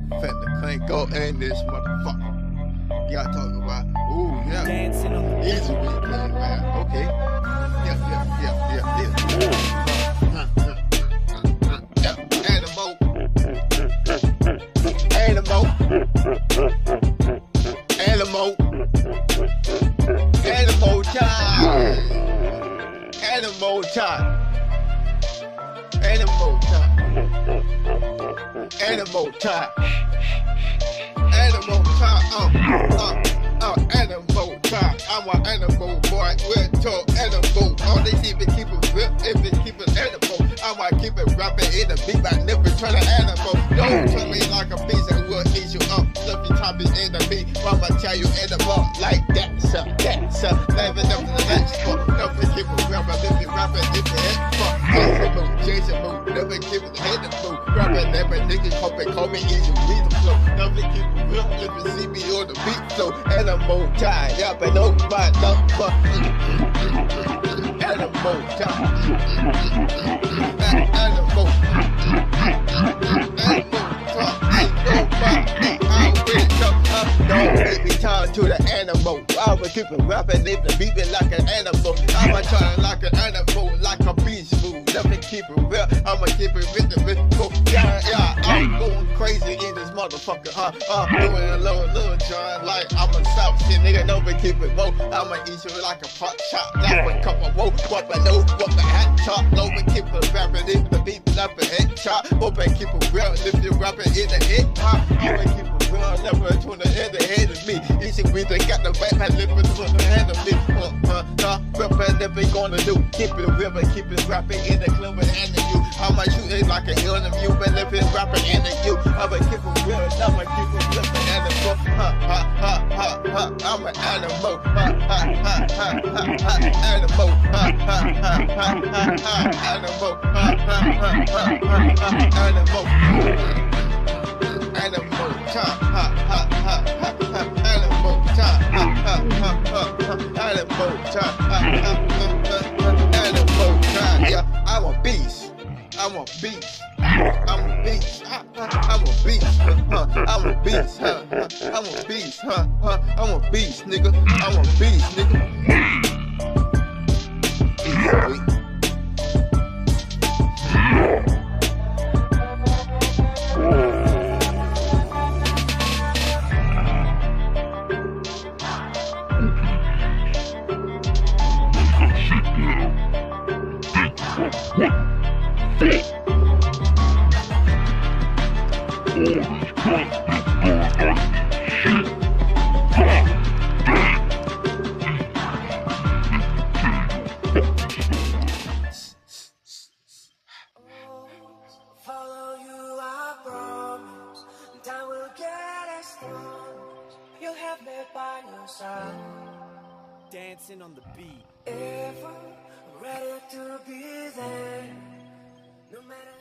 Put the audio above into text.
Finna can't go in this motherfucker. Y'all talking about, ooh, yeah. Dancing on the easy weekend, man. Okay. Yeah. Animal time. Animal time. Animal time. Animal time. Animal time. Animal time. I'm an animal boy. We're tall animal. All they see me keep it real. If it keep it animal, I'ma keep it rapping in the beat. I never try to animal. Don't tell me like a piece and we'll eat you up. Let me top it in the beat. I'ma tell you animal like that, sir. That, sir. Living up to the next one. Never keep it real. But if you rapping, if you hit fuck. Jason move. Never keep it in the move. Rapping, never niggas call me easy. Read the flow. Never keep it real. If you see me on the beat flow. Animal time. Yup, and oh my number. Animal time. Animal. Don't make me turn to the animal. I'ma keep it rapping, if the beat it like an animal. I'ma try like an animal, like a beast move. Let me keep it real, I'ma keep it with the rhythm. Yeah, I'm going crazy in this motherfucker, doing a little John like I'm a South shit, nigga. Don't be keep it low. I'ma eat you like a pot chop, like a cup of woe. What the nose, what the hat chop. Don't be keep it rapping, if the beat like a head chop. Hope I keep it real, if you rapping in the hip hop. I'ma keep it real, never turn the head of me. Easy with the got the back, I live with the hand of me. Rapping, if they gonna do. Keep it real, but keep it rapping in the club and handing you. I'ma shoot it like an interview, but if it's rapping in the you, I'ma keep it real, I'ma keep it real, animal. I'm an animal. Animal. Animal. Animal time. Animal time. Animal time. Animal time. Yeah, I'm a beast. I'm a beast. I'm a beast. I'm a beast. I'm a beast. I'm a beast. I'm a beast, nigga. I'm a beast, nigga. Follow you, I promise. Time will get us through. You'll have me by your side. dancing on the beat. Ever ready to be there, no matter.